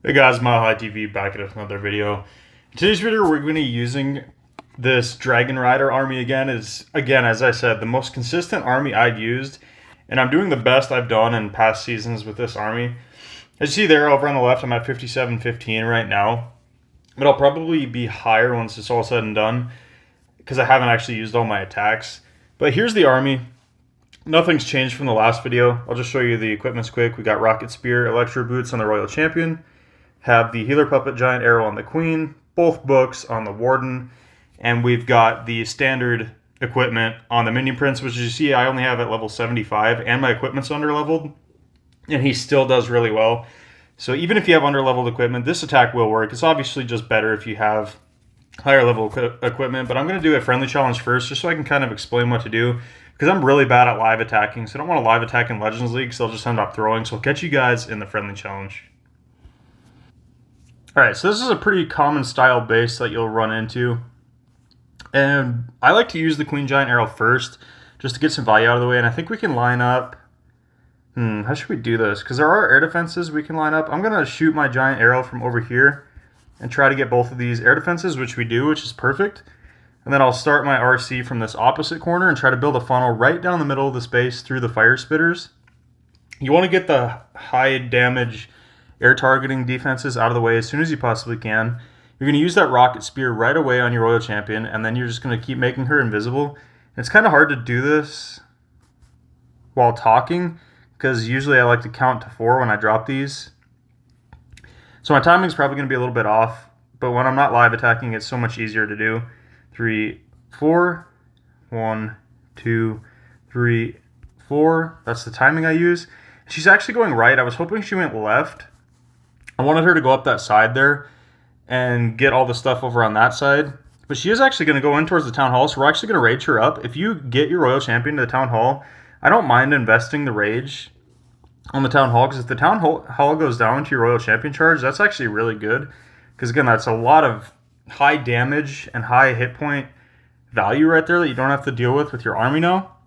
Hey guys, MileHigh TV back at another video. In today's video, we're going to be using this Dragon Rider army again. It's, again, as I said, the most consistent army I've used, and I'm doing the best I've done in past seasons with this army. As you see there over on the left, I'm at 57-15 right now, but I'll probably be higher once it's all said and done because I haven't actually used all my attacks. But here's the army. Nothing's changed from the last video. I'll just show you the equipments quick. We got Rocket Spear, Electro Boots on the Royal Champion. Have the Healer Puppet Giant Arrow on the Queen, both books on the Warden, and we've got the standard equipment on the Minion Prince, which you see I only have at level 75, and my equipment's under-leveled, and he still does really well. So even if you have under-leveled equipment, this attack will work. It's obviously just better if you have higher level equipment, but I'm going to do a friendly challenge first, just so I can kind of explain what to do, because I'm really bad at live attacking, so I don't want to live attack in Legends League, because I'll just end up throwing, so I'll catch you guys in the friendly challenge. Alright, so this is a pretty common style base that you'll run into. And I like to use the Queen Giant Arrow first, just to get some value out of the way. And I think we can line up... how should we do this? Because there are air defenses we can line up. I'm going to shoot my Giant Arrow from over here and try to get both of these air defenses, which we do, which is perfect. And then I'll start my RC from this opposite corner and try to build a funnel right down the middle of the space through the fire spitters. You want to get the high damage air targeting defenses out of the way as soon as you possibly can. You're going to use that Rocket Spear right away on your Royal Champion, and then you're just going to keep making her invisible. And it's kind of hard to do this while talking, because usually I like to count to 4 when I drop these. So my timing's probably going to be a little bit off, but when I'm not live attacking, it's so much easier to do. 3, 4, 1, 2, 3, 4. That's the timing I use. She's actually going right. I was hoping she went left. I wanted her to go up that side there and get all the stuff over on that side. But she is actually going to go in towards the TownHall, so we're actually going to rage her up. If you get your Royal Champion to the TownHall, I don't mind investing the rage on the TownHall, because if the TownHall goes down to your Royal Champion charge, that's actually really good. Because again, that's a lot of high damage and high hit point value right there that you don't have to deal with your army now.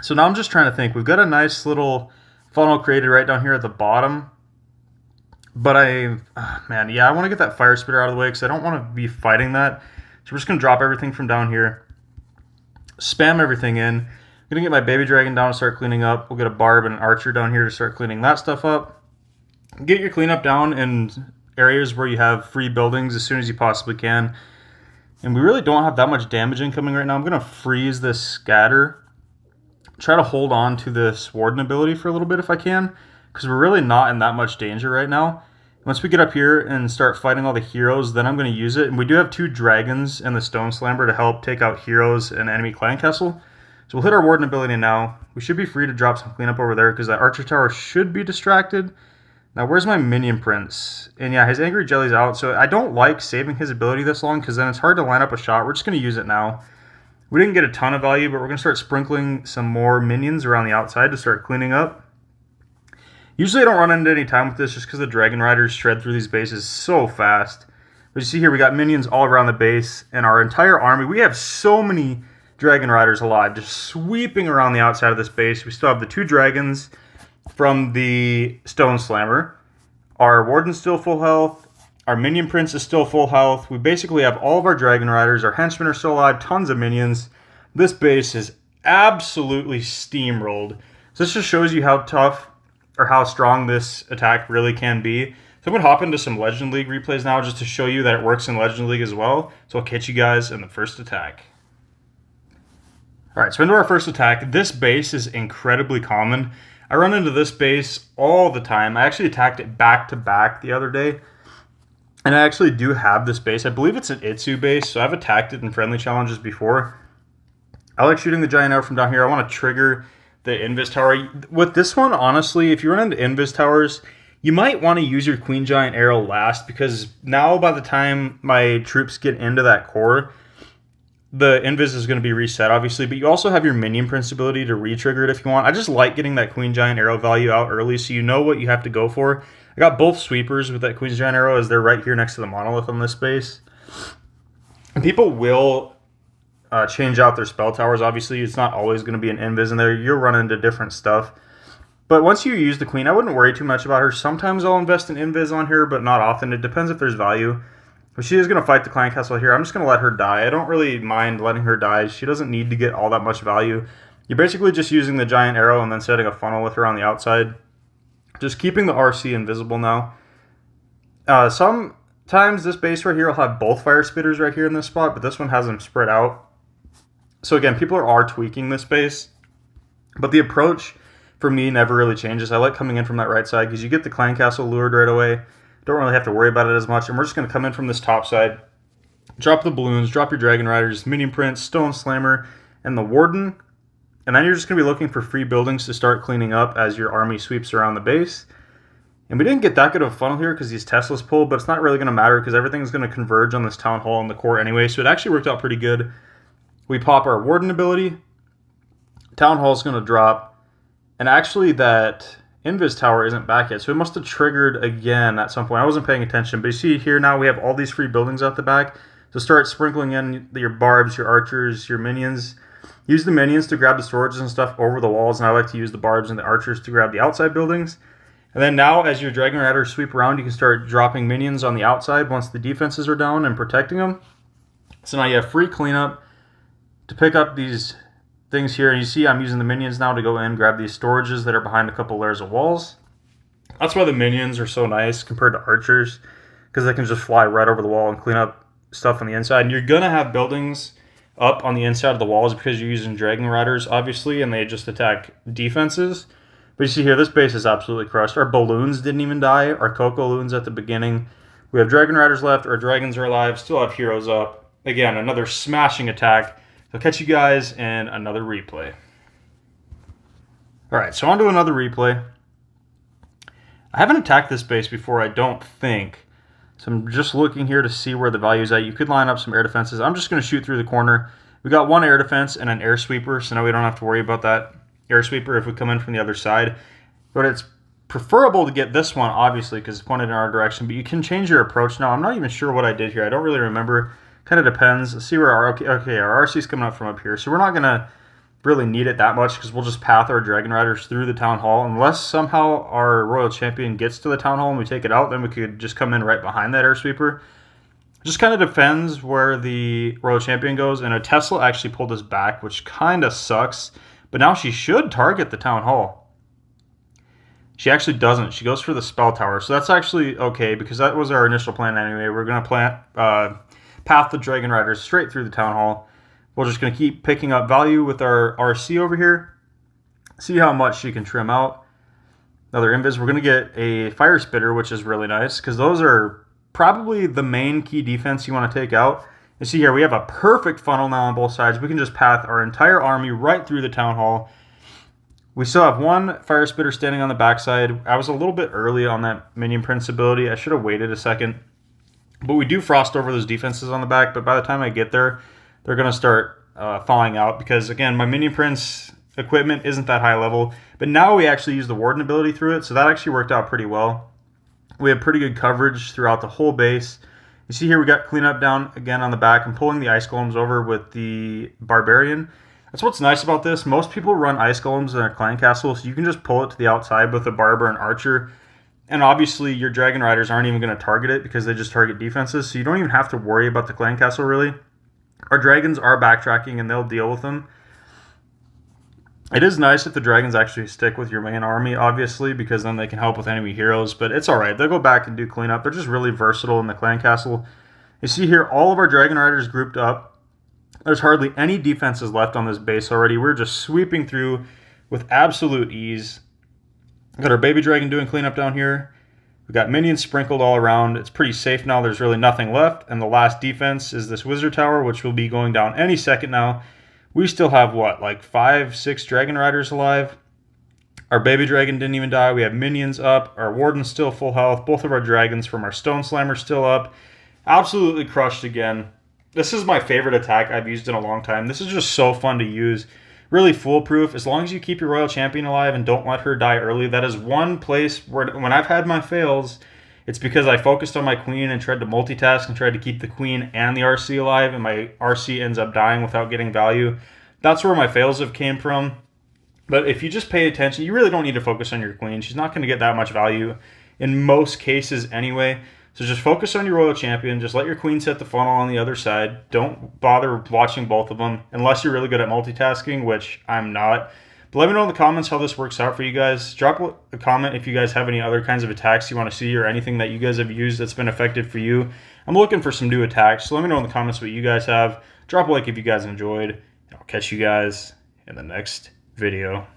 So now I'm just trying to think. We've got a nice little funnel created right down here at the bottom. But I want to get that fire spitter out of the way because I don't want to be fighting that. So we're just going to drop everything from down here. Spam everything in. I'm going to get my baby dragon down to start cleaning up. We'll get a barb and an archer down here to start cleaning that stuff up. Get your cleanup down in areas where you have free buildings as soon as you possibly can. And we really don't have that much damage incoming right now. I'm going to freeze this scatter. Try to hold on to this warden ability for a little bit if I can, because we're really not in that much danger right now. Once we get up here and start fighting all the heroes, then I'm going to use it. And we do have 2 dragons and the Stone Slammer to help take out heroes and enemy clan castle. So we'll hit our warden ability now. We should be free to drop some cleanup over there because that archer tower should be distracted. Now, where's my Minion Prince? And yeah, his Angry Jelly's out. So I don't like saving his ability this long because then it's hard to line up a shot. We're just going to use it now. We didn't get a ton of value, but we're going to start sprinkling some more minions around the outside to start cleaning up. Usually I don't run into any time with this just because the Dragon Riders shred through these bases so fast. But you see here we got minions all around the base and our entire army. We have so many Dragon Riders alive just sweeping around the outside of this base. We still have the 2 dragons from the Stone Slammer. Our Warden's still full health. Our Minion Prince is still full health. We basically have all of our Dragon Riders. Our henchmen are still alive. Tons of minions. This base is absolutely steamrolled. So this just shows you how tough or how strong this attack really can be. So I'm going to hop into some Legend League replays now just to show you that it works in Legend League as well. So I'll catch you guys in the first attack. Alright, so into our first attack. This base is incredibly common. I run into this base all the time. I actually attacked it back to back the other day. And I actually do have this base. I believe it's an Itsu base, so I've attacked it in friendly challenges before. I like shooting the giant arrow from down here. I want to trigger the Invis tower. With this one, honestly, if you run into Invis towers, you might want to use your Queen Giant Arrow last, because now by the time my troops get into that core, the Invis is going to be reset, obviously, but you also have your Minion Prince ability to re-trigger it if you want. I just like getting that Queen Giant Arrow value out early so you know what you have to go for. I got both sweepers with that Queen Giant Arrow as they're right here next to the monolith on this base. And people will change out their spell towers, obviously. It's not always going to be an Invis in there. You'll run into different stuff. But once you use the queen, I wouldn't worry too much about her. Sometimes I'll invest in Invis on her, but not often. It depends if there's value. But she is going to fight the clan castle here. I'm just going to let her die. I don't really mind letting her die. She doesn't need to get all that much value. You're basically just using the giant arrow and then setting a funnel with her on the outside. Just keeping the RC invisible now. Sometimes this base right here will have both fire spitters right here in this spot, but this one has them spread out. So again, people are tweaking this base, but the approach for me never really changes. I like coming in from that right side because you get the clan castle lured right away. Don't really have to worry about it as much. And we're just going to come in from this top side, drop the balloons, drop your dragon riders, minion prince, stone slammer, and the warden. And then you're just going to be looking for free buildings to start cleaning up as your army sweeps around the base. And we didn't get that good of a funnel here because these Teslas pulled, but it's not really going to matter because everything's going to converge on this town hall in the core anyway. So it actually worked out pretty good. We pop our warden ability. Town hall's going to drop. And actually that Invis tower isn't back yet, so it must have triggered again at some point. I wasn't paying attention, but you see here now we have all these free buildings out the back. So start sprinkling in your barbs, your archers, your minions. Use the minions to grab the storages and stuff over the walls, and I like to use the barbs and the archers to grab the outside buildings. And then now as your dragon riders sweep around, you can start dropping minions on the outside once the defenses are down and protecting them. So now you have free cleanup to pick up these things here, and you see I'm using the minions now to go in, grab these storages that are behind a couple layers of walls. That's why the minions are so nice compared to archers, because they can just fly right over the wall and clean up stuff on the inside. And you're going to have buildings up on the inside of the walls because you're using dragon riders, obviously, and they just attack defenses. But you see here, this base is absolutely crushed. Our balloons didn't even die. Our cocoa loons at the beginning. We have dragon riders left. Our dragons are alive. Still have heroes up. Again, another smashing attack. I'll catch you guys in another replay. Alright, so on to another replay. I haven't attacked this base before, I don't think. So I'm just looking here to see where the value is at. You could line up some air defenses. I'm just going to shoot through the corner. We got one air defense and an air sweeper, so now we don't have to worry about that air sweeper if we come in from the other side. But it's preferable to get this one, obviously, because it's pointed in our direction. But you can change your approach now. I'm not even sure what I did here. I don't really remember. Kind of depends. Let's see where our our RC is coming up from up here. So we're not going to really need it that much because we'll just path our dragon riders through the town hall. Unless somehow our royal champion gets to the town hall and we take it out, then we could just come in right behind that air sweeper. It just kind of depends where the royal champion goes. And a Tesla actually pulled us back, which kind of sucks. But now she should target the town hall. She actually doesn't. She goes for the spell tower. So that's actually okay because that was our initial plan anyway. We're going to path the dragon riders straight through the town hall. We're just going to keep picking up value with our RC over here. See how much she can trim out. Another Invis. We're going to get a fire spitter, which is really nice because those are probably the main key defense you want to take out. You see here we have a perfect funnel now on both sides. We can just path our entire army right through the town hall. We still have one fire spitter standing on the backside. I was a little bit early on that minion prince ability. I should have waited a second. But we do frost over those defenses on the back, but by the time I get there, they're going to start thawing out because, again, my minion prince equipment isn't that high level. But now we actually use the warden ability through it, so that actually worked out pretty well. We have pretty good coverage throughout the whole base. You see here we got cleanup down again on the back. I'm pulling the ice golems over with the barbarian. That's what's nice about this. Most people run ice golems in their clan castle, so you can just pull it to the outside with a barber and archer. And obviously, your dragon riders aren't even going to target it because they just target defenses, so you don't even have to worry about the clan castle, really. Our dragons are backtracking, and they'll deal with them. It is nice if the dragons actually stick with your main army, obviously, because then they can help with enemy heroes, but it's alright. They'll go back and do cleanup. They're just really versatile in the clan castle. You see here, all of our dragon riders grouped up. There's hardly any defenses left on this base already. We're just sweeping through with absolute ease. Got our baby dragon doing cleanup down here. We've got minions sprinkled all around. It's pretty safe now. There's really nothing left. And the last defense is this wizard tower, which will be going down any second now. We still have, what, like 5, 6 dragon riders alive? Our baby dragon didn't even die. We have minions up. Our warden's still full health. Both of our dragons from our stone slammer still up. Absolutely crushed again. This is my favorite attack I've used in a long time. This is just so fun to use. Really foolproof. As long as you keep your royal champion alive and don't let her die early, that is one place where when I've had my fails, it's because I focused on my queen and tried to multitask and tried to keep the queen and the RC alive, and my RC ends up dying without getting value. That's where my fails have came from. But if you just pay attention, you really don't need to focus on your queen. She's not going to get that much value in most cases anyway. So just focus on your royal champion. Just let your queen set the funnel on the other side. Don't bother watching both of them unless you're really good at multitasking, which I'm not. But let me know in the comments how this works out for you guys. Drop a comment if you guys have any other kinds of attacks you want to see or anything that you guys have used that's been effective for you. I'm looking for some new attacks, so let me know in the comments what you guys have. Drop a like if you guys enjoyed. I'll catch you guys in the next video.